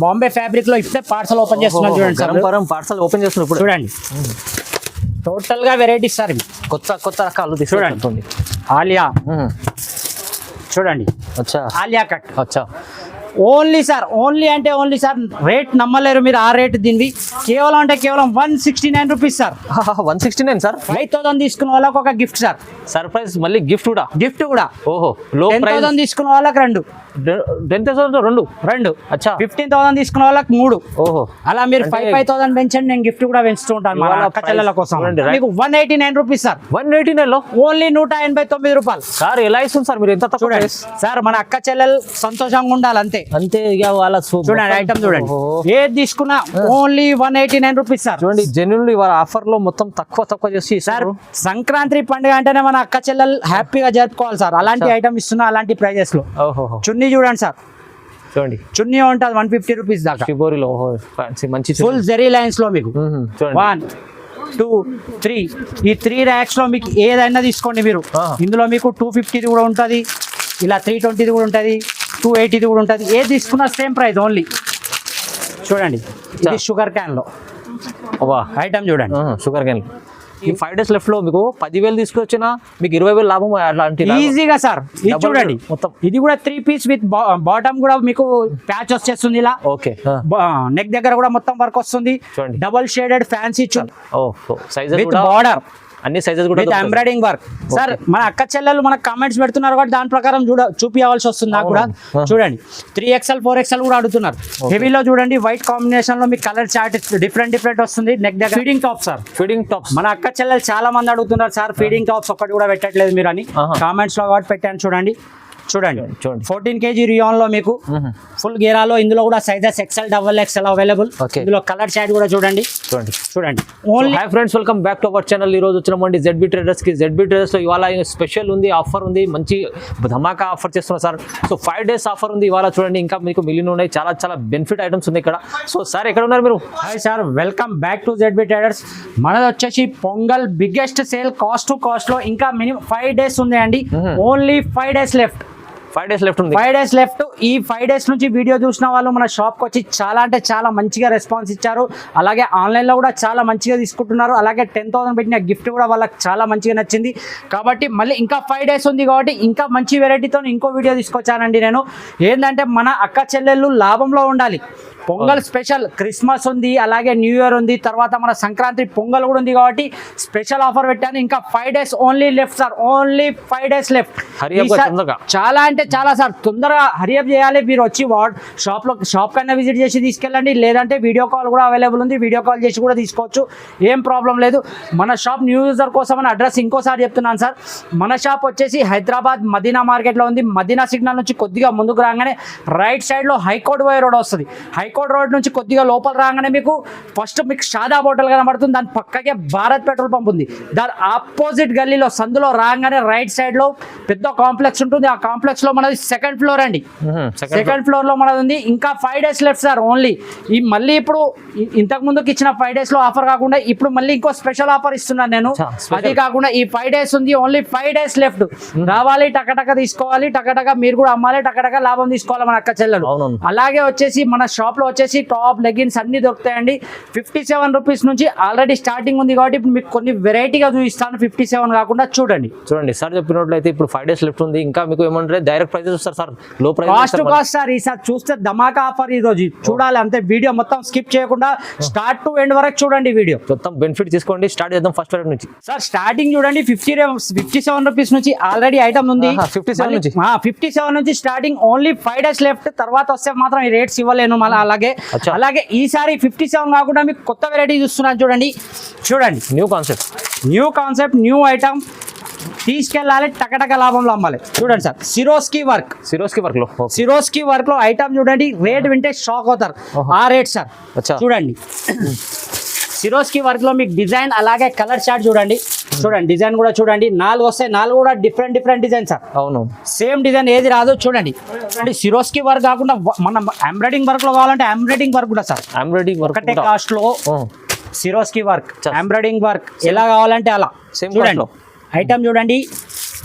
Bombay fabric లో ఇస్తే parcel open చేస్తున్నారు చూడండి సార్. పార్సల్ ఓపెన్ చేస్తున్నారు ఇప్పుడు చూడండి టోటల్ గా వెరైటీస్ సార్ ఇవి. కొత్త రకాలు చూడండి ఆలియా చూడండి Alia cut only sir only అంటే ఓన్లీ సార్ రేట్ నమ్మలేరు మీరు. ఆ రేట్ దీనివి కేవలం అంటే కేవలం 169 రూపీస్ సార్. 169 సార్. 5000 తీసుకున్న వాళ్ళకి ఒక గిఫ్ట్ సార్. సర్ప్రైజ్ మళ్ళీ గిఫ్ట్ కూడా. ఓహో 10,000 తీసుకున్న వాళ్ళకి 2. 10,000 రెండు. అచ్చా 15,000 తీసుకున్న వాళ్ళకి 3. ఓహో అలా మీరు 5,000 పెంచండి, నేను గిఫ్ట్ కూడా పెంచుతూ ఉంటాను మా అక్క చెల్లెల కోసం. మీకు 189 రూపీస్ సార్. 189 లో ఓన్లీ 189 రూపాయలు సార్. ఎలా ఇస్తుంది సార్ మీరు ఎంత తక్కువ సార్? మన అక్క చెల్లెలు సంతోషంగా ఉండాలి అంతే. ఇక వాళ్ళ చూడండి ఐటమ్ చూడండి, ఏది తీసుకున్నా ఓన్లీ 189 రూపీస్ సార్. చూడండి జెన్యున్లీ వాళ్ళ ఆఫర్ లో మొత్తం తక్కువ చేసి సార్. సంక్రాంతి పండుగ అంటేనే మన అక్క చెల్లెలు హ్యాపీగా జరుపుకోవాలి సార్. అలాంటి ఐటమ్ ఇస్తున్నా అలాంటి ప్రైజెస్ లో. చున్నీ చూడండి సార్, చూడండి చున్నీ ఉంటుంది 150 రూపీస్ దాకా. మంచి ఫుల్ జెరీ లైన్స్ లో మీకు 1 2 3 ఈ 3 ర్యాక్స్ లో మీకు ఏదైనా తీసుకోండి మీరు. ఇందులో మీకు 250 కూడా ఉంటుంది, ఇలా 320 కూడా ఉంటుంది, 280 కూడా ఉంటుంది. ఏది తీసుకున్నా సేమ్ ప్రైస్ ఓన్లీ. చూడండి ఇది షుగర్ క్యాన్ లో ఐటమ్ చూడండి. షుగర్ క్యాన్ ఈ 5 days లెఫ్ట్ లో మీకు 10,000 తీసుకొచ్చినా మీకు 20,000 లాభం అలాంటి ఈజీగా సార్. ఇది చూడండి మొత్తం, ఇది కూడా 3 పీస్ విత్ బాటమ్ కూడా మీకు ప్యాచ్ వచ్చేస్తుంది ఇలా. ఓకే నెక్ దగ్గర కూడా మొత్తం వర్క్ వస్తుంది. Double shaded fancy with border, అన్ని సైజెస్ కూడా ఎంబ్రాయిడింగ్ వర్క్ సార్. మన అక్క చెల్లెలు మనకు కామెంట్స్ పెడుతున్నారు కాబట్టి దాని ప్రకారం చూపించవలసి వస్తుంది నాకు కూడా. చూడండి 3XL 4XL కూడా అడుగుతున్నారు. హెవీలో చూడండి వైట్ కాంబినేషన్ లో మీకు కలర్ చార్ట్ డిఫరెంట్ వస్తుంది. నెక్ దగ్గర feeding top sir. Feeding tops మన అక్క చెల్లెలు చాలా మంది అడుగుతున్నారు సార్, ఫీడింగ్ టాప్స్ ఒక్కటి కూడా పెట్టట్లేదు మీరు అని కామెంట్స్ లో కాబట్టి పెట్టాను. చూడండి 14 kg రియాన్ లో మీకు ఫుల్ గేరాలో. ఇందులో కూడా సైజెస్ XL XXL అవైలబుల్. ఇందులో కలర్ చార్ట్ కూడా చూడండి. Only hi friends, welcome back to our channel. ఈ రోజు వచ్చినామండి ZB ట్రేడర్స్ కి. ZB ట్రేడర్స్ లో ఇవాళ స్పెషల్ ఉంది, ఆఫర్ ఉంది, మంచి ధమాకా ఆఫర్ చేస్తున్నారు సార్. సో 5 days ఆఫర్ ఉంది ఇవాళ. చూడంండి ఇంకా మీకు మిగిలిన ఉన్నాయి, చాలా బెనిఫిట్ ఐటమ్స్ ఉన్నాయి ఇక్కడ. సో సార్ ఎక్కడ ఉన్నారు మీరు? Hi sir, welcome back to ZB traders. మనది వచ్చేసి pongal biggest sale cost to cost లో ఇంకా మినిమం 5 days ఉంది అండి. Only 5 days left. 5 days left ఉంది. 5 days లెఫ్ట్. ఈ 5 days నుంచి వీడియో చూసిన వాళ్ళు మన షాప్కి వచ్చి చాలా అంటే చాలా మంచిగా రెస్పాన్స్ ఇచ్చారు. అలాగే ఆన్లైన్లో కూడా చాలా మంచిగా తీసుకుంటున్నారు. అలాగే 10,000 పెట్టిన గిఫ్ట్ కూడా వాళ్ళకి చాలా మంచిగా నచ్చింది. కాబట్టి మళ్ళీ ఇంకా 5 days ఉంది కాబట్టి ఇంకా మంచి వెరైటీతో ఇంకో వీడియో తీసుకొచ్చానండి నేను. ఏంటంటే మన అక్క చెల్లెళ్ళు లాభంలో ఉండాలి. పొంగల్ స్పెషల్, క్రిస్మస్ ఉంది, అలాగే న్యూ ఇయర్ ఉంది, తర్వాత మన సంక్రాంతి పొంగల్ కూడా ఉంది కాబట్టి స్పెషల్ ఆఫర్ పెట్టాను. ఇంకా 5 days only left sir. Only 5 days left. చాలా అంటే చాలా సార్, తొందరగా హరియప్ చేయాలి. మీరు వచ్చి షాప్ కన్నా విజిట్ చేసి తీసుకెళ్ళండి, లేదంటే వీడియో కాల్ కూడా అవైలబుల్ ఉంది. వీడియో కాల్ చేసి కూడా తీసుకోవచ్చు, ఏం ప్రాబ్లం లేదు. మన షాప్ న్యూ యూజర్ కోసం అని అడ్రస్ ఇంకోసారి చెప్తున్నాను సార్. మన షాప్ వచ్చేసి హైదరాబాద్ మదీనా మార్కెట్లో ఉంది. మదీనా సిగ్నల్ నుంచి కొద్దిగా ముందుకు రాగానే రైట్ సైడ్లో హైకోర్ట్ వై రోడ్ వస్తుంది. హైకోర్ట్ రోడ్ నుంచి కొద్దిగా లోపల రాగానే మీకు ఫస్ట్ మీకు షాదా హోటల్ కనబడుతుంది. దాని పక్కకే భారత్ పెట్రోల్ పంప్ ఉంది. దాని ఆపోజిట్ గల్లీలో సందులో రాగానే రైట్ సైడ్ లో పెద్ద కాంప్లెక్స్ ఉంటుంది. ఆ కాంప్లెక్స్ లో మనది 2nd ఫ్లోర్ అండి. 2nd ఫ్లోర్ లో మనది ఉంది. ఇంకా 5 days లెఫ్ట్ సార్. ఓన్లీ ఈ మళ్ళీ ఇప్పుడు ఇంతకు ముందుకి ఇచ్చిన 5 days లో ఆఫర్ కాకుండా ఇప్పుడు మళ్ళీ ఇంకో స్పెషల్ ఆఫర్ ఇస్తున్నాను నేను. అది కాకుండా ఈ 5 days ఉంది. Only 5 days left. రావాలి, టకటక తీసుకోవాలి, టకటక మీరు కూడా అమ్మాలి, టకటక లాభం తీసుకోవాలి మన అక్క చెల్లెలు. అలాగే వచ్చేసి మన షాప్ లో వచ్చేసి టాప్ లెగిన్స్ అన్ని దొరుకుతాయండి. 57 రూపీస్ నుంచి ఆల్రెడీ స్టార్టింగ్ ఉంది కాబట్టి ఇప్పుడు మీకు కొన్ని వెరైటీగా చూపిస్తాను. 57 కాకుండా చూడండి సార్ చెప్పినట్లయితే ఇప్పుడు 5 days లెఫ్ట్ ఉంది. ఇంకా మీకు ఏమంటారు డైరెక్ట్ ప్రైజెస్ వస్తారు సార్, లో price cost to cost sir. ఈసారి చూస్తే ధమాకా ఆఫర్ ఈ రోజు చూడాలి అంతే. వీడియో మొత్తం స్కిప్ చేయకుండా స్టార్ట్ టు ఎండ్ వరకు చూడండి. వీడియో మొత్తం బెనిఫిట్ తీసుకోండి. స్టార్ట్ చేద్దాం ఫస్ట్ రేట్ నుంచి సార్. స్టార్టింగ్ చూడండి 57 రూపీస్ నుంచి ఆల్రెడీ ఐటమ్ ఉంది. 57 నుంచి స్టార్టింగ్. Only 5 days left. తర్వాత వస్తే మాత్రం ఈ రేట్స్ ఇవ్వలేను మళ్ళీ. అలాగే ఈసారి 57 కాకుండా మీకు కొత్త వెరైటీ చూస్తున్నాను చూడండి. న్యూ కాన్సెప్ట్ న్యూ ఐటమ్ తీసుకెళ్ళాలి, టకటక లాభంలో అమ్మాలి. చూడండి సార్, సిరోస్కి వర్క్ లో ఐటమ్ చూడండి. రేట్ వింటే షాక్ అవుతారు. ఆ రేట్ సార్. చూడండి సిరోస్కి వర్క్ లో మీకు డిజైన్ అలాగే కలర్ చార్ట్ చూడండి. డిజైన్ కూడా చూడండి. 4 వస్తాయి, 4 కూడా డిఫరెంట్ డిజైన్ సార్. అవును, సేమ్ డిజైన్ ఏది రాదు. చూడండి సిరోస్కి వర్క్ కాకుండా మన ఎంబ్రాయిడింగ్ వర్క్ లో కావాలంటే ఎంబ్రాయిడింగ్ వర్క్ కూడా సార్. ఎంబ్రాయిడింగ్ వర్క్ ఒకటే కాస్ట్ లో సిరోస్కి వర్క్, ఎంబ్రాయిడింగ్ వర్క్ ఎలా కావాలంటే అలా. చూడండి ఐటమ్ చూడండి.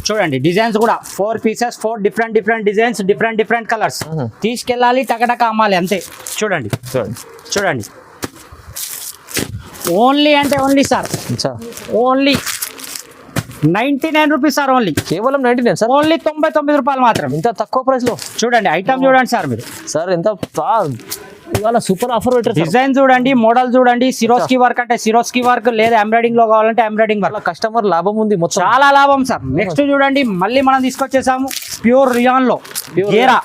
చూడండి డిజైన్స్ కూడా 4 pieces 4 different designs different colours తీసుకెళ్ళాలి టకటక అమ్మాలి అంతే చూడండి చూడండి ఓన్లీ అంటే only sir only 99 rupees sir only కేవలం 99 సార్ ఓన్లీ 99 రూపాయలు మాత్రం ఇంత తక్కువ ప్రైస్ లో చూడండి ఐటమ్ చూడండి సార్ మీరు సార్ ఎంత ఇవాళ సూపర్ ఆఫర్ పెట్టారు డిజైన్ చూడండి మోడల్ చూడండి సిరోస్కి వర్క్ అంటే సిరోస్కి వర్క్ లేదా ఎంబ్రాయిడింగ్ లో కావాలంటే ఎంబ్రాయిడింగ్ వర్క్ కస్టమర్ లాభం ఉంది మొత్తం చాలా లాభం సార్ నెక్స్ట్ చూడండి మళ్ళీ మనం తీసుకొచ్చేసాము ప్యూర్ రియాన్ లో గేరా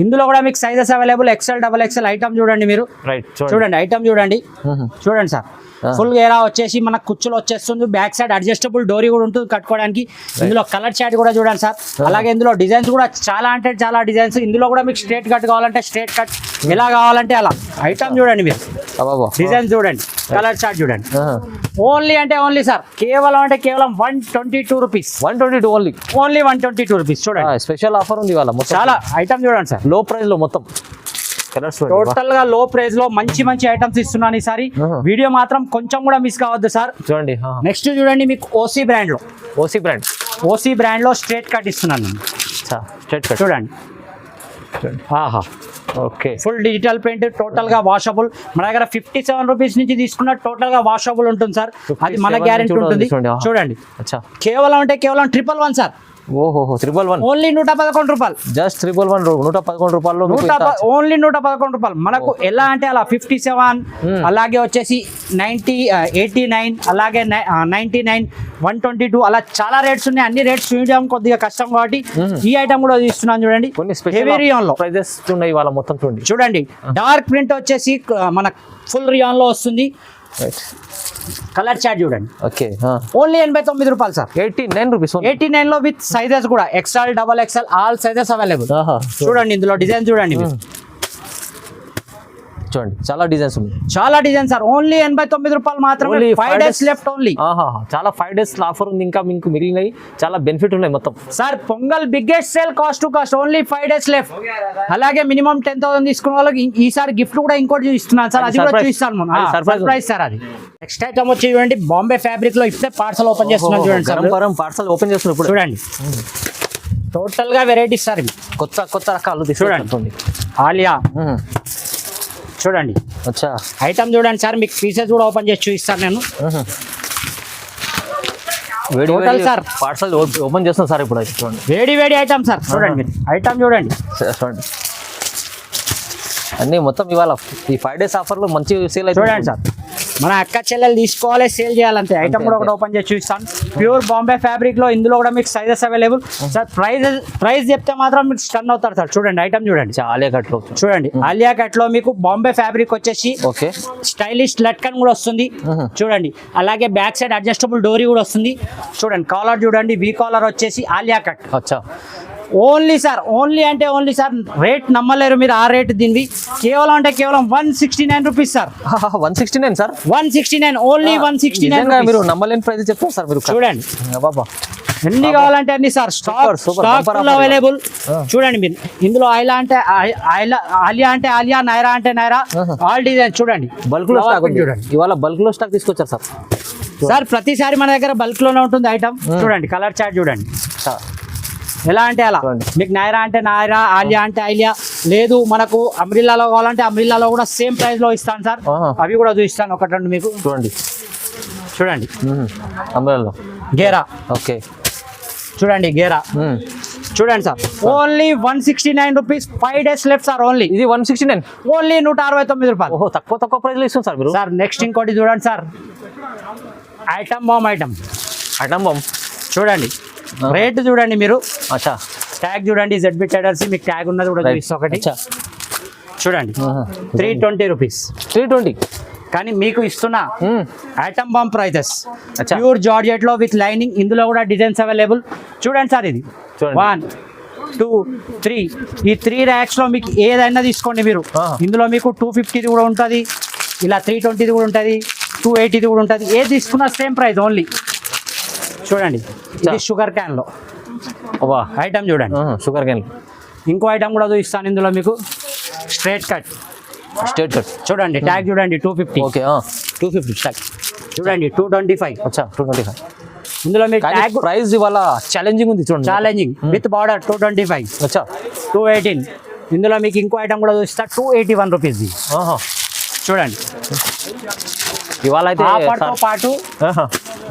ఇందులో కూడా మీకు sizes available XL XXL item చూడండి మీరు రైట్ చూడండి ఐటమ్ చూడండి చూడండి సార్ ఫుల్ గేరా వచ్చేసి మన కుచ్చులు వచ్చేస్తుంది బ్యాక్ సైడ్ అడ్జస్టబుల్ డోరీ కూడా ఉంటుంది కట్టుకోవడానికి ఇందులో కలర్ చాట్ కూడా చూడండి సార్ అలాగే ఇందులో డిజైన్స్ కూడా చాలా అంటే చాలా డిజైన్స్ ఇందులో కూడా మీకు స్ట్రేట్ కట్ కావాలంటే స్ట్రేట్ కట్ ఎలా కావాలంటే అలా ఐటమ్ చూడండి మీరు డిజైన్ చూడండి కలర్ చాట్ చూడండి ఓన్లీ అంటే ఓన్లీ సార్ కేవలం అంటే కేవలం 122 రూపీస్ 122 ఓన్లీ 122 రూపీస్ చూడండి స్పెషల్ ఆఫర్ ఉంది ఇవాళ చాలా ఐటమ్ చూడండి సార్ లో ప్రైస్ లో మొత్తం కలర్స్ టోటల్ గా లో ప్రైస్ లో మంచి ఐటమ్స్ ఇస్తున్నాను ఈసారి వీడియో మాత్రం కొంచెం కూడా మిస్ కావద్దు సార్ చూడండి నెక్స్ట్ చూడండి మీకు ఓసీ బ్రాండ్ లో స్ట్రేట్ కట్ ఇస్తున్నాను స్ట్రేట్ కట్ చూడండి ఆహా okay full digital print total గా వాషబుల్ మన దగ్గర 57 రూపీస్ నుంచి తీసుకున్న టోటల్ గా వాషబుల్ ఉంటుంది సార్ అది మన గ్యారెంటీ ఉంటుంది చూడండి కేవలం అంటే కేవలం 111 సార్ ఓహో 111 ఓన్లీ 111 రూపాయలు జస్ట్ 111 రూపాయలు ఓన్లీ 111 రూపాయలు మనకు ఎలా అంటే అలా 57 అలాగే వచ్చేసి 90 89 అలాగే 99 122 అలా చాలా రేట్స్ ఉన్నాయి అన్ని రేట్స్ చూడడం కొద్దిగా కష్టం కాబట్టి ఈ ఐటమ్ కూడా ఇస్తున్నాను చూడండి హెవీ రియాన్ లో ప్రైజెస్ ఉన్నాయి ఇవాళ మొత్తం చూడండి డార్క్ ప్రింట్ వచ్చేసి మన ఫుల్ రియాన్ లో వస్తుంది కలర్ చాట్ చూడండి ఓకే ఓన్లీ 89 రూపాయలు సార్ 89 రూపీస్ 89 లో విత్ సైజెస్ కూడా XL XXL all sizes available చూడండి ఇందులో డిజైన్ చూడండి చూడండి చాలా డిజైన్స్ ఉన్నాయి చాలా డిజైన్ సార్ ఓన్లీ 89 రూపాయలు మాత్రమే 5 డేస్ లెఫ్ట్ ఓన్లీ చాలా 5 డేస్ ఆఫర్ ఉంది ఇంకా మీకు మిగిలినవి చాలా బెనిఫిట్ ఉన్నాయి మొత్తం sir pongal biggest sale cost to cost only 5 days left అలాగే మినిమం 10,000 తీసుకున్న వాళ్ళకి ఈసారి గిఫ్ట్ కూడా ఇంకోటి ఇస్తున్నాను సార్ అది కూడా చూపిస్తాను సర్ప్రైజ్ సార్ అది నెక్స్ట్ ఐటమ్ వచ్చి చూడండి బాంబే ఫ్యాబ్రిక్ లో ఇప్పుడే పార్సల్ ఓపెన్ చేస్తున్నాను చూడండి సార్ పార్సల్ ఓపెన్ చేస్తున్నాం ఇప్పుడు చూడండి టోటల్ గా వెరైటీస్ సార్ కొత్త రకాలు చూడండి ఆలియా చూడండి ఐటమ్ చూడండి సార్ మీకు పీసెస్ కూడా ఓపెన్ చేసి చూపిస్తాను నేను టోటల్ సార్ పార్సల్ ఓపెన్ చేస్తాం సార్ ఇప్పుడు చూడండి వేడి ఐటమ్ సార్ చూడండి మీరు ఐటమ్ చూడండి అన్నీ మొత్తం ఇవాళ ఈ 5 డేస్ ఆఫర్లో మంచి సేల్ అయితే చూడండి సార్ మన అక్క చెల్లెలు తీసుకోవాలి సేల్ చేయాలంటే ఐటమ్ కూడా ఒకటి ఓపెన్ చేసి చూపిస్తాను ప్యూర్ బాంబే ఫ్యాబ్రిక్ లో ఇందులో కూడా మీకు సైజెస్ అవైలబుల్ సార్ ప్రైస్ చెప్తే మాత్రం మీకు స్టన్ అవుతారు సార్ చూడండి ఐటమ్ చూడండి ఆలియా కట్ లో చూడండి ఆలియా కట్ లో మీకు బాంబే ఫ్యాబ్రిక్ వచ్చేసి ఓకే స్టైలిష్ లట్కన్ కూడా వస్తుంది చూడండి అలాగే బ్యాక్ సైడ్ అడ్జస్టబుల్ డోరీ కూడా వస్తుంది చూడండి కాలర్ చూడండి వి కాలర్ వచ్చేసి Alia cut only sir only అంటే ఓన్లీ సార్ రేట్ నమ్మలేరు మీరు ఆ రేట్ దీనివి కేవలం అంటే కేవలం 169 రూపీస్ సార్ 169 సార్ 169 ఓన్లీ 169 మీరు నమ్మలేని ప్రైస్ చెప్తారు సార్ మీరు చూడండి బాబా ఎన్ని కావాలంటే అన్ని సార్ స్టాక్ అవైలబుల్ చూడండి మీరు ఇందులో ఆయిలా అంటే ఆలియా అంటే ఆలియా నైరా అంటే నైరా ఆల్ డిజైన్ చూడండి బల్క్ లో స్టాక్ చూడండి ఇవాళ బల్క్ లో స్టాక్ తీసుకొచ్చారు సార్ ప్రతిసారి మన దగ్గర బల్క్ లోనే ఉంటుంది ఐటమ్ చూడండి కలర్ చార్ట్ చూడండి ఎలా అంటే అలా మీకు నైరా అంటే నైరా ఆలియా అంటే ఆలియా లేదు మనకు అమ్రిల్లాలో కావాలంటే అమ్రిల్లాలో కూడా సేమ్ ప్రైస్ లో ఇస్తాను సార్ అవి కూడా చూపిస్తాను ఒకటి రెండు మీకు చూడండి అమ్రిల్లాలో గేరా ఓకే చూడండి గేరా చూడండి sir only 169 rupees 5 days left sir only ఇది 169 ఓన్లీ 169 రూపాయలు ఓహో తక్కువ ప్రైస్ లో ఇస్తాం సార్ మీరు సార్ నెక్స్ట్ ఇంకోటి చూడండి సార్ ఐటమ్ బాంబ్ చూడండి రేట్ చూడండి మీరు ట్యాగ్ చూడండి ZB ట్రేడర్స్ మీకు ట్యాగ్ ఉన్నది కూడా చూపిస్తా ఒకటి చూడండి 320 రూపీస్ 320 కానీ మీకు ఇస్తున్న item bomb prices pure georgette లో విత్ లైనింగ్ ఇందులో కూడా డిజైన్స్ అవైలబుల్ చూడండి సార్ ఇది 1 2 3 ఈ 3 ర్యాక్స్ లో మీకు ఏదైనా తీసుకోండి మీరు ఇందులో మీకు 250 కూడా ఉంటుంది ఇలా 320 కూడా ఉంటుంది 280 కూడా ఉంటుంది ఏది తీసుకున్నా సేమ్ ప్రైస్ ఓన్లీ చూడండి ఇది షుగర్ క్యాన్ లో ఐటమ్ చూడండి షుగర్ క్యాన్ ఇంకో ఐటమ్ కూడా చూపిస్తాను ఇందులో మీకు స్ట్రేట్ కట్ చూడండి ట్యాగ్ చూడండి 250 ఓకే 250 ట్యాగ్ చూడండి 225 225 ఇందులో మీరు ట్యాగ్ ప్రైస్ ఇవాళ ఛాలెంజింగ్ ఉంది చూడండి. ఛాలెంజింగ్ విత్ బార్డర్ 225, అచ్చా 218. ఇందులో మీకు ఇంకో ఐటమ్ కూడా చూస్తా 281 రూపీస్. ఆహా. చూడండి ఇవాళ అయితే ఆఫర్తో పాటు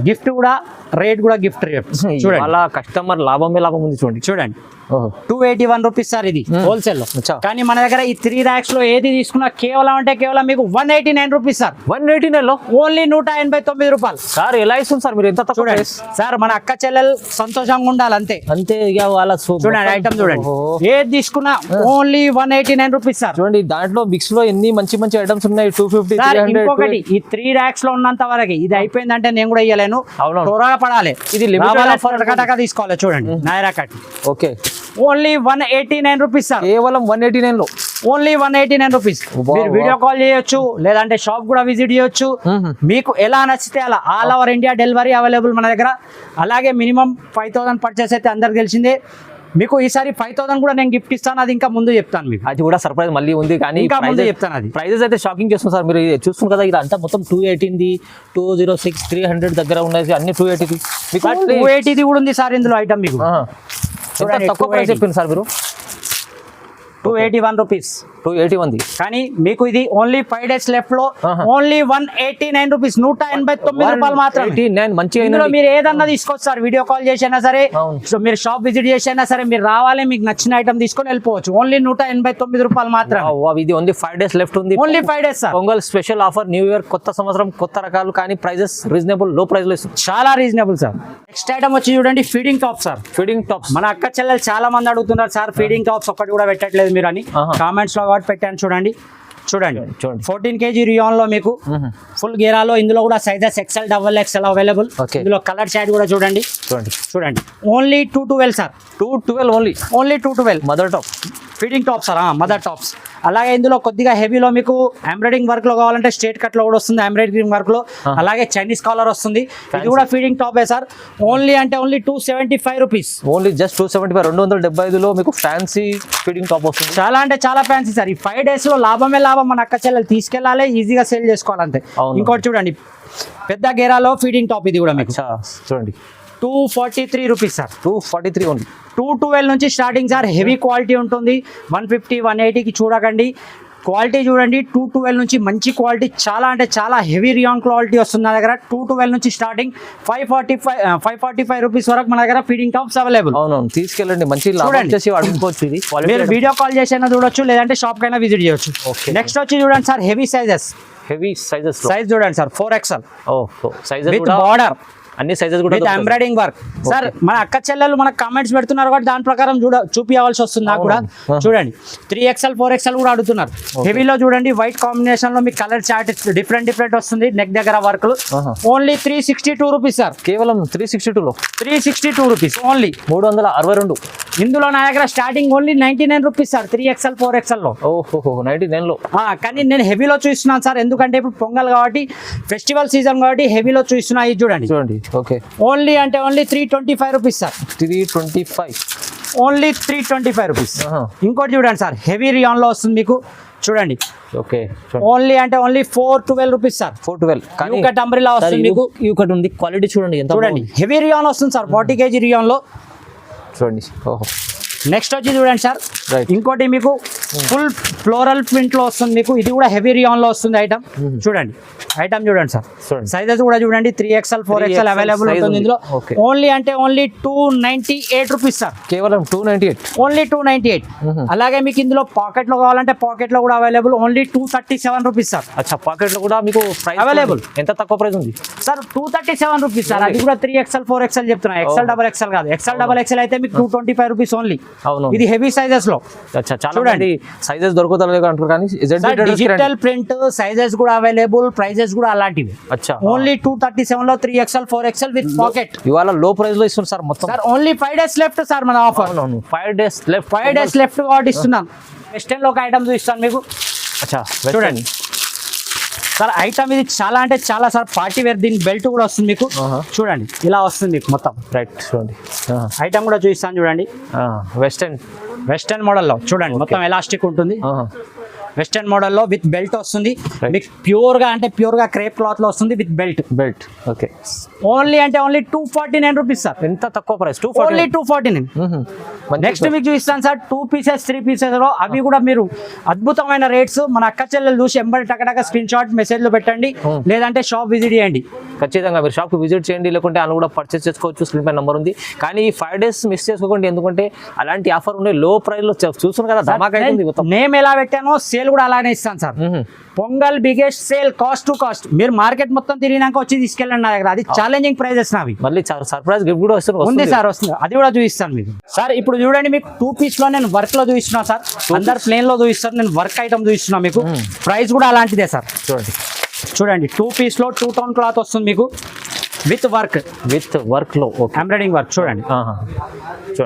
గిఫ్ట్ కూడా రేట్ కూడా గిఫ్ట్ రేట్ చూడండి. ఇవాళ కస్టమర్ లాభమే లాభం ఉంది చూడండి. చూడండి 281 రూపీస్ సార్ ఇది హోల్సేల్ లో. కానీ మన దగ్గర ఈ 3 racks లో ఏది తీసుకున్నా కేవలం అంటే కేవలం మీకు 189 రూపీస్ సార్. 189 లో ఓన్లీ 189 రూపాయలు సార్. ఎలా ఇస్తుంది సార్ మీరు ఎంత తక్కువ చూడండి సార్. మన అక్క చెల్లెలు సంతోషంగా ఉండాలి అంతే. అంతే ఇక వాళ్ళ చూడండి ఐటమ్ చూడండి. ఏది తీసుకున్నా ఓన్లీ 189 రూపీస్ సార్. చూడండి దాంట్లో మిక్స్ లో ఎన్ని మంచి మంచి ఐటమ్స్ ఉన్నాయి. 250, 300. ఇంకొకటి ఈ 3 racks లో ఉన్నంత వరకు ఇది అయిపోయిందంటే నేను కూడా ఇయ్యలేను. అవును. త్వరగా పడాలి. ఇది లిమిటెడ్ ఆఫర్ తీసుకోవాలి. చూడండి Naira cut okay only 189 rupees sir. కేవలం 189 లో ఓన్లీ 189 రూపీస్. మీరు వీడియో కాల్ చేయొచ్చు, లేదంటే షాప్ కూడా విజిట్ చేయొచ్చు. మీకు ఎలా నచ్చితే అలా all over India delivery available మన దగ్గర. అలాగే మినిమం 5000 పర్చేస్ అయితే అందరికి తెలిసిందే. మీకు ఈసారి 5000 కూడా నేను గిఫ్ట్ ఇస్తాను. అది ఇంకా ముందు చెప్తాను మీకు. అది కూడా సర్ప్రైజ్ మళ్ళీ ఉంది. కానీ ఇంకా ముందు చెప్తాను. అది ప్రైజెస్ అయితే షాకింగ్ చేస్తుంది సార్. మీరు చూస్తున్నారు కదా ఇది అంతా మొత్తం 218, 206, 300 దగ్గర ఉన్నాయి. అన్ని 280. మీకు 280 కూడా ఉంది సార్ ఇందులో ఐటమ్. మీకు ఎంత తక్కువ ప్రైస్ చెప్పింది సార్ మీరు. 281 రూపీస్. 281. కానీ మీకు ఇది ఓన్లీ 5 days లెఫ్ట్ లో ఓన్లీ 189 రూపీస్. 189 రూపాయలు మాత్రం. మంచిగా మీరు ఏదన్నా తీసుకోవచ్చు సార్. వీడియో కాల్ చేసైనా సరే, సో మీరు షాప్ విజిట్ చేసైనా సరే, మీరు రావాలి, మీకు నచ్చిన ఐటమ్ తీసుకొని వెళ్ళిపోవచ్చు. ఓన్లీ 189 రూపాయలు మాత్రం. ఇది ఓన్లీ 5 days లెఫ్ట్ ఉంది. Only 5 days sir. Pongal special offer, new year, కొత్త సంవత్సరం, కొత్త రకాలు. కానీ ప్రైజెస్ రీజనబుల్, లో ప్రైస్ లో ఇస్తుంది. చాలా రీజనబుల్ సార్. నెక్స్ట్ ఐటమ్ వచ్చి చూడండి feeding top sir. Feeding tops మన అక్క చెల్లెలు చాలా మంది అడుగుతున్నారు సార్ ఫీడింగ్ టాప్స్ ఒక్కటి కూడా పెట్టట్లేదు మీరు అని. కామెంట్స్ లో కాబట్టి పెట్టాను. చూడండి 14 kg రియాన్ లో మీకు ఫుల్ గేరాలో. ఇందులో కూడా సైజెస్ XL, XXL అవైలబుల్. ఇందులో కలర్ షాడ్ కూడా చూడండి. Only 212 sir. 212 only 212 mother top feeding top sir. Mother tops. అలాగే ఇందులో కొద్దిగా హెవీలో మీకు ఎంబ్రాయిడింగ్ వర్క్ లో కావాలంటే స్ట్రేట్ కట్ లో కూడా వస్తుంది ఎంబ్రాయిడింగ్ వర్క్ లో. అలాగే చైనీస్ కాలర్ వస్తుంది. ఇది కూడా ఫీడింగ్ టాపే సార్. ఓన్లీ అంటే ఓన్లీ 275 రూపీస్. Only just 275. 275 లో మీకు ఫ్యాన్సీ ఫీడింగ్ టాప్ వస్తుంది. చాలా అంటే చాలా ఫ్యాన్సీ సార్. ఈ 5 days లో లాభమే లాభం. మన అక్క చెల్లెలు తీసుకెళ్ళాలి, ఈజీగా సేల్ చేసుకోవాలంతే. ఇంకోటి చూడండి పెద్ద గేరాలో ఫీడింగ్ టాప్. ఇది కూడా మీకు చూడండి 243 రూపీస్ సార్. 243 ఓన్లీ. 212 నుంచి స్టార్టింగ్ సార్. హెవీ క్వాలిటీ ఉంటుంది. 150, 180కి చూడకండి. క్వాలిటీ చూడండి. 212 నుంచి మంచి క్వాలిటీ, చాలా అంటే చాలా హెవీ రియాన్ క్వాలిటీ వస్తుంది నా దగ్గర. 212 నుంచి స్టార్టింగ్ 545 రూపీస్ వరకు మన దగ్గర ఫీడింగ్ టాప్స్ అవైలబుల్. అవునవును తీసుకెళ్ళండి. మంచి అడుగుకోవచ్చు. ఇది మీరు వీడియో కాల్ చేసైనా చూడొచ్చు, లేదంటే షాప్ కైనా విజిట్ చేయొచ్చు. నెక్స్ట్ వచ్చి చూడండి సార్ హెవీ సైజెస్. సైజ్ చూడండి సార్ 4XL. With border. అన్ని సైజెస్ కూడా ఎంబ్రాయిడింగ్ వర్క్ సార్. మన అక్క చెల్లెలు మనకు కామెంట్స్ పెడుతున్నారు కాబట్టి దాని ప్రకారం చూపించవలసి వస్తుంది నాకు కూడా. చూడండి 3XL, 4XL కూడా అడుగుతున్నారు. హెవీలో చూడండి వైట్ కాంబినేషన్ లో మీకు కలర్ చార్ట్ డిఫరెంట్ వస్తుంది. నెక్ దగ్గర వర్క్ ఓన్లీ 362 రూపీస్ సార్. కేవలం 362 లో 362 రూపీస్ ఓన్లీ. 362. ఇందులో నా దగ్గర starting only 99 rupees sir. 3XL, 4XL లో. 99 లో. కానీ నేను హెవీలో చూస్తున్నాను సార్. ఎందుకంటే ఇప్పుడు పొంగల్ కాబట్టి, ఫెస్టివల్ సీజన్ కాబట్టి హెవీలో చూస్తున్నా. ఇది చూడండి ఓకే. ఓన్లీ అంటే only 325 rupees sir. 325 only 325 rupees. ఇంకోటి చూడండి సార్ హెవీ రియాన్ లో వస్తుంది మీకు. చూడండి ఓకే. ఓన్లీ అంటే ఓన్లీ 412 రూపీస్ సార్. 412. కానీ యూకట్ అంబ్రెల్లా వస్తుంది మీకు. యూకట్ ఉంది. క్వాలిటీ చూడండి ఎంత. చూడండి హెవీ రియాన్ వస్తుంది సార్. 40 kg రియాన్ లో చూడండి. ఓహో. నెక్స్ట్ వచ్చి చూడండి సార్ ఇంకోటి మీకు ఫుల్ ఫ్లోరల్ ప్రింట్ లో వస్తుంది మీకు. ఇది కూడా హెవీ రియాన్ లో వస్తుంది ఐటమ్. చూడండి సార్. సైజెస్ కూడా చూడండి 3XL, 4XL అవైలబుల్ ఉంటుంది ఇందులో. ఓన్లీ అంటే ఓన్లీ 298 రూపీస్ సార్. కేవలం 298. ఓన్లీ 298. అలాగే మీకు ఇందులో పాకెట్ లో కావాలంటే పాకెట్ లో కూడా అవైలబుల్. Only 237 rupees sir. అచ్చా పాకెట్ లో కూడా మీకు అవైలబుల్. ఎంత తక్కువ ప్రైస్ ఉంది సార్? 237 rupees sir. అది కూడా 3XL, 4XL చెప్తున్నా. XL, XXL కాదు. XL, XXL అయితే మీకు 225 రూపీస్ ఓన్లీ. ఇది హెవీ సైజెస్ లో. చూడండి సైజెస్ దొరుకుతలేదు అంటారు కానీ డిజిటల్ ప్రింట్ సైజెస్ కూడా అవైలబుల్. ప్రైజెస్ కూడా అలాంటివి. ఓన్లీ 237 లో 3XL, 4XL విత్ పాకెట్. ఇవాళ లో ప్రైస్ లో ఇస్తున్నారు సార్ మొత్తం. Sir only 5 days left sir మన ఆఫర్. 5 days లెఫ్ట్ కాబట్టి ఇస్తున్నాం. వెస్టర్న్ లో ఒక ఐటమ్ చూపిస్తాను మీకు. చూడండి సార్ ఐటమ్ ఇది చాలా అంటే చాలా సార్ పార్టీ వేర్. దీని బెల్ట్ కూడా వస్తుంది మీకు. చూడండి ఇలా వస్తుంది మీకు మొత్తం. రైట్ చూడండి ఐటమ్ కూడా చూపిస్తాను చూడండి. వెస్టర్న్ మోడల్లో చూడండి మొత్తం ఎలాస్టిక్ ఉంటుంది. వెస్టర్న్ మోడల్లో విత్ బెల్ట్ వస్తుంది Right. మీకు ప్యూర్ గా క్రేప్ క్లాత్ లో వస్తుంది with belt okay only 249 rupees sir, ఎంత తక్కువ ప్రైస్ ఓన్లీ 249. నెక్స్ట్ మీకు చూపిస్తాను సార్ 2 పీసెస్ 3 పీసెస్ లో అవి కూడా మీరు అద్భుతమైన రేట్స్. మన అక్క చెల్లెలు చూసి ఎంబడి టకటక స్క్రీన్ షాట్ మెసేజ్ లో పెట్టండి, లేదంటే షాప్ విజిట్ చేయండి. ఖచ్చితంగా మీరు షాప్కి విజిట్ చేయండి, లేకుంటే వాళ్ళు కూడా పర్చేస్ చేసుకోవచ్చు. స్క్రీన్ పై నెంబర్ ఉంది. కానీ ఈ 5 days మిస్ చేసుకోకండి, ఎందుకంటే అలాంటి ఆఫర్ ఉన్నాయి. లో ప్రైస్ లో చూస్తున్నాం కదా, ధమాకా అవుతుంది మొత్తం. నేమ్ ఎలా పెట్టానో సేల్ కూడా అలానే ఇస్తాను sir. Pongal biggest sale cost to cost. మీరు మార్కెట్ మొత్తం తిరిగినాక వచ్చి తీసుకెళ్ళండి నా దగ్గర. అది ఛాలెంజింగ్ ప్రైజెస్ నావి. మళ్ళీ సర్ప్రైజ్ గిఫ్ట్ కూడా ఉంది సార్, వస్తుంది, అది కూడా చూపిస్తాను మీకు. సార్ ఇప్పుడు చూడండి, మీకు 2 పీస్ లో నేను వర్క్ లో చూపిస్తున్నా సార్. అందరు ప్లేన్ లో చూపిస్తారు, నేను వర్క్ ఐటమ్ చూపిస్తున్నా మీకు. ప్రైస్ కూడా అలాంటిదే సార్. చూడండి 2 పీస్ లో 2 టోన్ క్లాత్ వస్తుంది మీకు విత్ వర్క్ లో ఎంబ్రాయిడింగ్ వర్క్.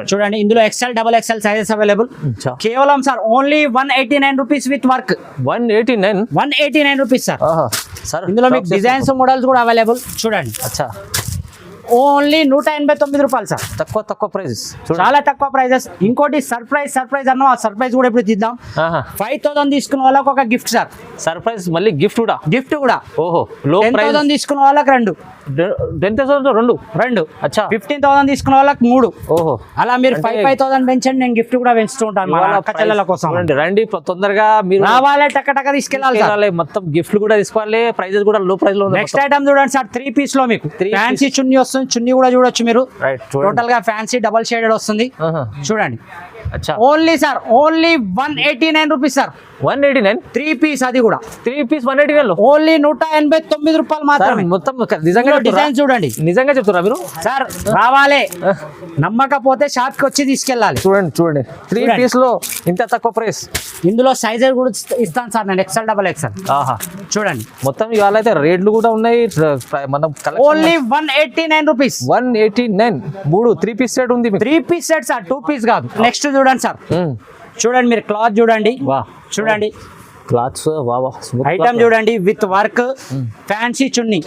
చూడండి ఇందులో XL XXL సైజెస్ అవైలబుల్. కేవలం sir only 189 rupees with work. 189 rupees sir. ఇందులో మీకు డిజైన్స్ మోడల్స్ కూడా అవైలబుల్. చూడండి ఓన్లీ 189 రూపాయలు సార్. తక్కువ ప్రైజెస్, చాలా తక్కువ ప్రైజెస్. ఇంకోటి సర్ప్రైజ్ అన్న, ఆ సర్ప్రైజ్ కూడా ఇప్పుడు తీద్దాం. 5000 తీసుకున్న వాళ్ళకి ఒక గిఫ్ట్ సార్. సర్ప్రైజ్ మళ్ళీ గిఫ్ట్ కూడా. ఓహో, లో 10,000 తీసుకున్న వాళ్ళకి 2. 10,000 రెండు. అచ్చా, 15,000 తీసుకున్న వాళ్ళకి 3. ఓహో, అలా మీరు 5,000 పెంచండి, నేను గిఫ్ట్ కూడా పెంచుతూ ఉంటాను మా అక్క చెల్లెల కోసం. రండి తొందరగా, మీరు రావాలి, టక్క తీసుకెళ్ళాలి. మొత్తం గిఫ్ట్ కూడా తీసుకోవాలి, ప్రైజెస్ కూడా లో ప్రైస్ లో. నెక్స్ట్ ఐటమ్ చూడండి సార్, 3 పీస్ లో మీకు ఫ్యాన్సీ చున్నీ వస్తుంది. చున్నీ కూడా చూడొచ్చు మీరు. టోటల్ గా ఫ్యాన్సీ డబల్ షేడెడ్ వస్తుంది. చూడండి only sir only 189 rupees sir. 189 3 piece, అది కూడా 3 పీస్ 189 ఓన్లీ 189 రూపాయలు మాత్రమే. మొత్తం నిజంగా డిజైన్ చూడండి, నిజంగా చెప్తారా మీరు సార్? రావాలి, నమ్మకపోతే షాప్ కి వచ్చి తీసుకెళ్ళాలి. చూడండి 3 పీస్ లో ఇంత తక్కువ ప్రైస్. ఇందులో సైజెస్ కూడా ఇస్తాను సార్ నేను, XL XXL. చూడండి మొత్తం ఇవాళ అయితే రేట్లు కూడా ఉన్నాయి. మనం ఓన్లీ 189 రూపీస్. 189 3 పీస్ సెట్ ఉంది. 3 పీస్ సెట్ సార్, 2 పీస్ కాదు. నెక్స్ట్ చూడండి సార్, చూడండి మీరు క్లాత్ చూడండి. చూడండి క్లాత్స్ ఐటమ్ చూడండి with work fancy chunni.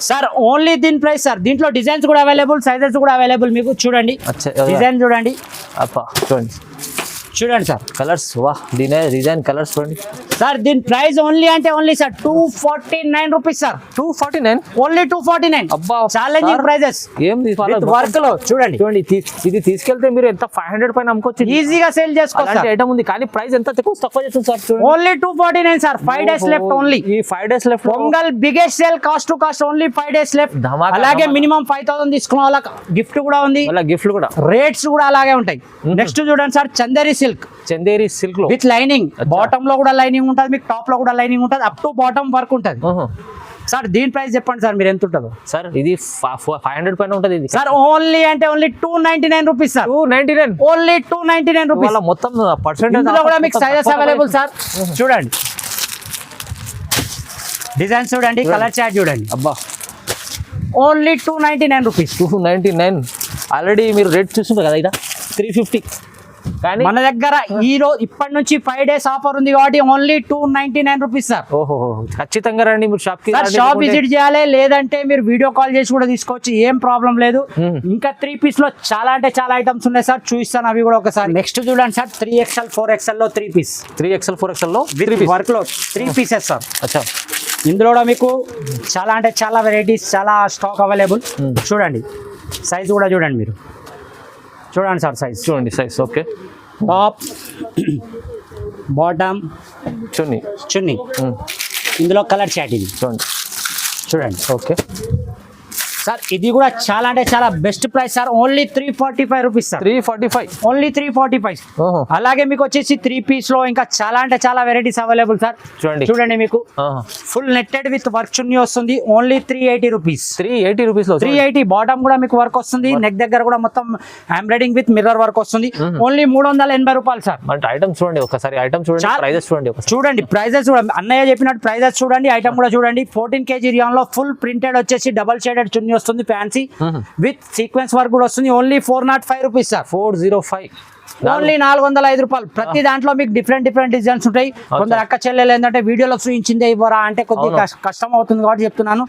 Sir only దీని ప్రైస్ సార్. దీంట్లో డిజైన్స్ కూడా అవైలబుల్, సైజెస్ కూడా అవైలబుల్ మీకు. చూడండి డిజైన్ చూడండి, చూడండి సార్ కలర్స్. డిజైన్ కలర్స్ చూడండి సార్. దీని price only sir 249 rupees sir. 249 only 249. అబ్బా, ఛాలెంజింగ్ ప్రైజెస్. వర్క్ లో చూడండి. ఇది తీసుకెళ్తే మీరు ఎంత 500 పైన అమ్ముకోవచ్చు, ఈజీగా సేల్ చేసుకోవచ్చు. ఐటమ్ ఉంది, కానీ ప్రైస్ ఎంత తక్కువ చేస్తుంది sir. Only 249 sir. 5 days left only. ఈ 5 days left. Pongal biggest sale cost to cost only 5 days left. అలాగే మినిమం 5,000 తీసుకున్న వాళ్ళకి గిఫ్ట్ కూడా ఉంది. గిఫ్ట్ కూడా రేట్స్ కూడా అలాగే ఉంటాయి. నెక్స్ట్ చూడండి సార్, చందేరి సిల్క్ లో విత్ లైనింగ్. బాటమ్ లో కూడా లైనింగ్ ఉంటుంది మీకు, టాప్ లో కూడా లైనింగ్ ఉంటుంది, అప్ టు బాటమ్ వర్క్ ఉంటుంది. సార్ దీని ప్రైస్ చెప్పండి సార్, మీరు ఎంత ఉంటుందో సార్? ఇది 500 పైన ఉంటుంది ఇది sir. Only 299 rupees sir. 299 only 299 rupees. మొత్తం పర్సెంటేజ్ ఇందులో కూడా మీకు సైజెస్ అవైలబుల్ సార్. చూడండి డిజైన్స్ చూడండి, కలర్ చార్ట్ చూడండి. అబ్బా, ఓన్లీ 299 రూపీస్. 299 ఆల్రెడీ మీరు రేట్ చూస్తుంటారు కదా, ఇదా 350. కానీ మన దగ్గర ఈ రోజు ఇప్పటి నుంచి 5 days ఆఫర్ ఉంది కాబట్టి ఓన్లీ 299 రూపీస్ సార్. ఓహో, ఖచ్చితంగా రండి మీరు షాప్ కి. షాప్ విజిట్ చేయాలి, లేదంటే మీరు వీడియో కాల్ చేసి కూడా తీసుకోవచ్చు, ఏం ప్రాబ్లం లేదు. ఇంకా 3 పీస్ లో చాలా అంటే చాలా ఐటమ్స్ ఉన్నాయి సార్, చూపిస్తాను అవి కూడా ఒకసారి. నెక్స్ట్ చూడండి సార్, 3XL 4XL లో 3 పీస్. 3XL 4XL లో వర్క్ లో 3 పీసెస్ సార్. అచ్చా, ఇందులో కూడా మీకు చాలా అంటే చాలా వెరైటీస్, చాలా స్టాక్ అవైలబుల్. చూడండి సైజ్ కూడా చూడండి మీరు. చూడండి సార్ సైజ్ చూడండి, సైజ్ ఓకే. టాప్, బాటమ్, చున్నీ. ఇందులో కలర్ చాట్ ఇది చూడండి. ఓకే సార్, ఇది కూడా చాలా అంటే చాలా best price sir. Only 345 rupees sir. 345 only 345. అలాగే మీకు వచ్చేసి 3 పీస్ లో ఇంకా చాలా అంటే చాలా వెరైటీస్ అవైలబుల్ సార్. చూడండి మీకు ఫుల్ నెట్టెడ్ విత్ వర్క్ చున్నీ వస్తుంది. Only 380 rupees. 380 రూపీస్ లో 380. బాటమ్ కూడా మీకు వర్క్ వస్తుంది, నెక్ దగ్గర కూడా మొత్తం ఎంబ్రాయిడింగ్ విత్ మిర్రర్ వర్క్ వస్తుంది. ఓన్లీ 380 రూపాయలు సార్. అంటే ఐటమ్ చూడండి ఒకసారి, ఐటమ్ చూడండి, ప్రైజెస్ చూడండి. చూడండి ప్రైజెస్ చూడండి, అన్నయ్య చెప్పినట్టు ప్రైజెస్ చూడండి, ఐటమ్ కూడా చూడండి. 14 kg రియాన్ లో ఫుల్ ప్రింటెడ్ వచ్చేసి డబల్ షేడెడ్ చున్నీ వస్తుంది, ఫ్యాన్సీ విత్ సీక్వెన్స్ వర్క్ కూడా వస్తుంది. Only 405 rupees sir. 405. ఓన్లీ 405 రూపాయలు. ప్రతి దాంట్లో మీకు డిఫరెంట్ డిజైన్స్ ఉంటాయి. కొందరు అక్క చెల్లెలు ఏంటంటే వీడియోలో చూపించిందే ఇవ్వరా అంటే కొద్దిగా కష్టం అవుతుంది కాబట్టి చెప్తున్నాను,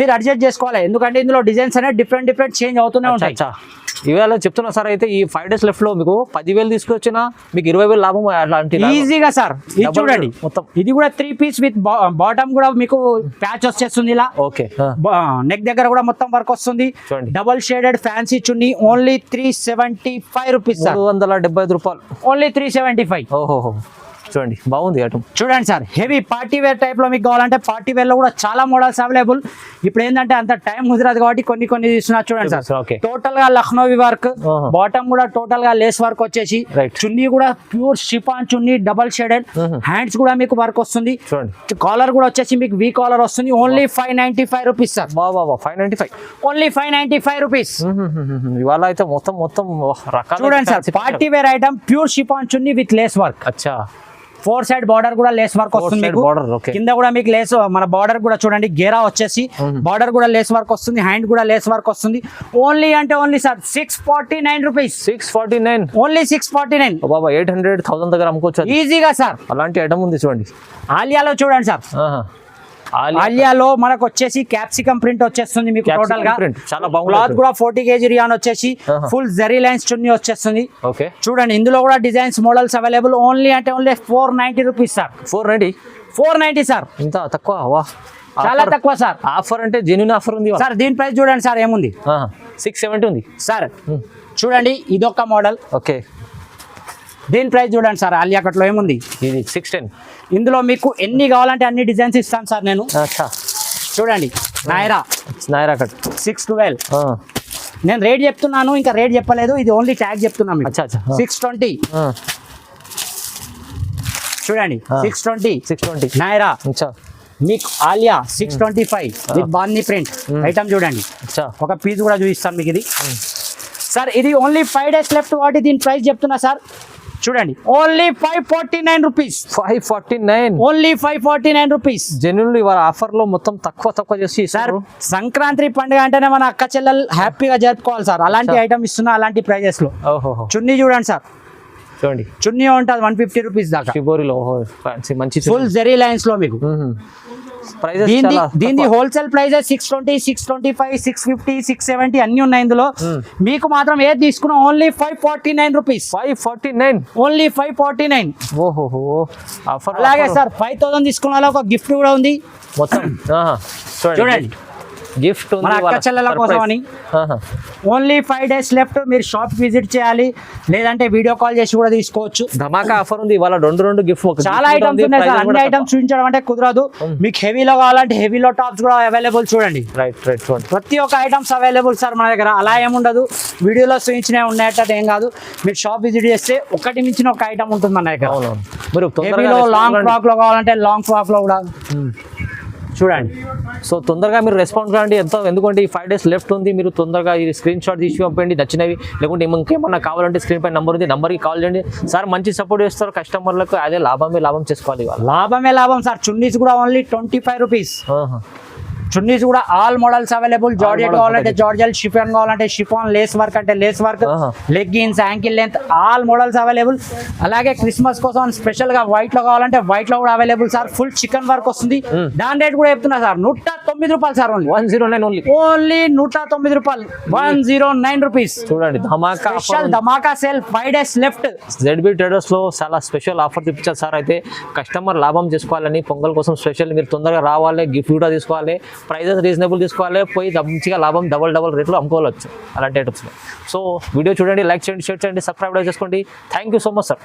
మీరు అడ్జస్ట్ చేసుకోవాలి. ఎందుకంటే ఇందులో డిజైన్స్ అనేది డిఫరెంట్ చేంజ్ అవుతూనే ఉంటాయి. ఇవాళ చెప్తున్నా సార్ అయితే ఈ 5 days లెఫ్ట్ లో మీకు 10,000 తీసుకొచ్చినా మీకు 20,000 లాభం అలాంటి ఈజీగా సార్. ఇది Double చూడండి మొత్తం. ఇది కూడా 3 పీస్ విత్ బాటమ్ కూడా మీకు ప్యాచ్ వచ్చేస్తుంది ఇలా. ఓకే నెక్ దగ్గర కూడా మొత్తం వర్క్ వస్తుంది. చూడండి. డబల్ షేడెడ్ ఫ్యాన్సీ చున్నీ ఓన్లీ 375 రూపీస్ సార్. 375 రూపాయలు. ఓన్లీ 375. ఓహో చూడండి బాగుంది ఐటమ్. చూడండి sir, heavy party wear type లో మీకు కావాలంటే పార్టీ వేర్ లో కూడా చాలా మోడల్స్ అవైలబుల్. ఇప్పుడు ఏంటంటే అంత టైం కుదరదు కాబట్టి కొన్ని తీసుకున్నా. చూడండి సార్, ఓకే టోటల్ గా లక్నోవి వర్క్, బాటమ్ కూడా టోటల్ గా లేస్ వర్క్ వచ్చేసి, Right. చున్నీ కూడా ప్యూర్ షిఫాన్ చున్నీ డబల్ షేడెడ్, హ్యాండ్స్ కూడా మీకు వర్క్ వస్తుంది. చూడండి కాలర్ కూడా వచ్చేసి మీకు వీ కాలర్ వస్తుంది. Only 595 rupees sir. వా 595. Only 595 rupees. ఇవాళ అయితే మొత్తం రకాల చూడండి సార్, party wear item pure chiffon చున్నీ విత్ లేస్ వర్క్. అచ్చా 4 సైడ్ బార్డర్ కూడా లేస్ వర్క్ వస్తుంది మీకు. border, okay. కింద కూడా మీకు లేస్ మన బార్డర్ కూడా చూడండి గేరా వచ్చేసి బార్డర్ కూడా లేస్ వర్క్ వస్తుంది. హ్యాండ్ కూడా లేస్ వర్క్ వస్తుంది. ఓన్లీ అంటే ఓన్లీ సార్ 649 రూపీస్. 649. ఓన్లీ 649. బాబా 800,000 దగ్గర అమ్ముకోవచ్చు అది. ఈజీగా సార్. అలాంటి ఐటమ్ ఉంది చూడండి. ఆలియాలో చూడండి సార్, ఆలియాలో మనకు వచ్చేసి క్యాప్సికమ్ ప్రింట్ వచ్చేస్తుంది మీకు. టోటల్ గా చాలా బాగుంది. క్లాత్ కూడా 40 kg రియాన్ వచ్చేసి ఫుల్ జరీ లైన్స్ చున్నీ వచ్చేస్తుంది. ఓకే చూడండి, ఇందులో కూడా డిజైన్స్ మోడల్స్ అవైలబుల్. ఓన్లీ అంటే ఓన్లీ 490 రూపీస్ సార్. 490 సార్. ఇంత తక్కువ? వా చాలా తక్కువ సార్. ఆఫర్ అంటే జెన్యూన్ ఆఫర్ ఉంది సార్. దీని ప్రైస్ చూడండి సార్ ఏముంది. 670 ఉంది సార్. చూడండి ఇదొక మోడల్. ఓకే దీని ప్రైస్ చూడండి సార్. ఆలియా కట్లో ఏముంది. ఇది 610. ఇందులో మీకు ఎన్ని కావాలంటే అన్ని డిజైన్స్ ఇస్తాను సార్ నేను. అచ్చా చూడండి నాయరా కట్ 612. నేను రేట్ చెప్తున్నాను, ఇంకా రేట్ చెప్పలేదు. ఇది ఓన్లీ ట్యాగ్ చెప్తున్నాను మీకు. అచ్చా 620. చూడండి 620 నాయరా. అచ్చా మీకు ఆలియా 625 విత్ బాందీ ప్రింట్ ఐటమ్ చూడండి. అచ్చా ఒక పీస్ కూడా చూపిస్తాను మీకు. ఇది సార్ ఇది ఓన్లీ 5 days లెఫ్ట్ కాబట్టి దీని ప్రైస్ చెప్తున్నా సార్. చూడండి only 549 rupees. 549. Only 549 rupees. Genuinely ఇవాళ ఆఫర్ లో మొత్తం తక్కువ చేసి సార్. సంక్రాంతి పండుగ అంటేనే మన అక్క చెల్లెలు హ్యాపీగా జరుపుకోవాలి సార్. అలాంటి ఐటమ్ ఇస్తున్నా అలాంటి ప్రైజెస్ లో. ఓహో చున్నీ చూడండి సార్. చూడండి చున్నీ ఉంటుంది 150 రూపీస్ దాకా. షిబోరిలో మంచి ఫుల్ జెరీ లైన్స్ లో మీకు. దీని హోల్సేల్ ప్రైస్ 620, 625, 650, 670 అన్ని ఉన్నాయి ఇందులో. మీకు మాత్రం ఏది తీసుకున్నా ఓన్లీ 549 రూపీస్. 549. ఓన్లీ 549. ఓహో ఆఫర్. అలాగే సార్ 5000 తీసుకున్న ఒక గిఫ్ట్ కూడా ఉంది మొత్తం. చూడండి గిఫ్ట్ మన అక్క చెల్లెల కోసం అని. Only 5 days left. మీరు షాప్ విజిట్ చేయాలి, లేదంటే వీడియో కాల్ చేసి కూడా తీసుకోవచ్చు. ధమాకా ఆఫర్ ఉంది ఇవాళ. రెండు గిఫ్ట్ చాలా ఐటమ్స్ ఉన్నాయి సార్. అన్ని ఐటమ్స్ చూపించడం అంటే కుదరదు. మీకు హెవీలో కావాలంటే హెవీలో టాప్స్ కూడా అవైలబుల్. చూడండి రైట్ చూడండి ప్రతి ఒక్క ఐటమ్స్ అవైలబుల్ సార్ మన దగ్గర. అలా ఏముండదు, వీడియోలో చూపించినవి ఉన్నాయట ఏం కాదు. మీరు షాప్ విజిట్ చేస్తే ఒకటి మించిన ఒక ఐటమ్ ఉంటుంది మన దగ్గర. మీరు హెవీలో లాంగ్ ఫ్రాక్ లో కావాలంటే లాంగ్ ఫ్రాక్ లో కూడా చూడండి. సో తొందరగా మీరు రెస్పాన్స్ కాండి. ఎందుకంటే ఈ 5 days లెఫ్ట్ ఉంది. మీరు తొందరగా ఈ స్క్రీన్ షాట్ తీసి పంపండి నచ్చినవి. లేకుంటే ఇంకేమన్నా కావాలంటే స్క్రీన్ పై నెంబర్ ఉంది, నెంబర్కి కాల్ చేయండి సార్. మంచి సపోర్ట్ చేస్తారు కస్టమర్లకు. అదే లాభం చేసుకోవాలి. లాభమే లాభం సార్. చున్నీస్ కూడా ఓన్లీ 25 రూపీస్. చున్నీస్ కూడా ఆల్ మోడల్స్ అవైలబుల్. జార్జెట్ కావాలంటే జార్జెట్, షిఫాన్ కావాలంటే షిఫాన్, లేస్ వర్క్ అంటే lace work, leggings, ankle length all models available. అలాగే క్రిస్మస్ కోసం స్పెషల్ గా వైట్ లో కావాలంటే వైట్ లో కూడా available sir. Full chicken work వస్తుంది. దాని రేట్ కూడా చెప్తున్నా సార్ 109 రూపాయలు సార్. Only 109 only. ఓన్లీ 109 రూపాయలు. 109 రూపీస్. చూడండి ధమాకా sale 5 days left. ZB traders లో చాలా స్పెషల్ ఆఫర్ తెప్పించారు సార్. అయితే కస్టమర్ లాభం చేసుకోవాలని పొంగల్ కోసం స్పెషల్ మీరు తొందరగా రావాలి, గిఫ్ట్ కూడా తీసుకోవాలి, ప్రైజెస్ రీజనబుల్ తీసుకోవాలి, పోయి మంచిగా లాభం డబల్ రేట్లో అమ్ముకోవచ్చు అలాంటి ఐటమ్స్. సో వీడియో చూడండి, లైక్ చేయండి, షేర్ చేయండి, సబ్స్క్రైబ్ చేసుకోండి. Thank you so much sir.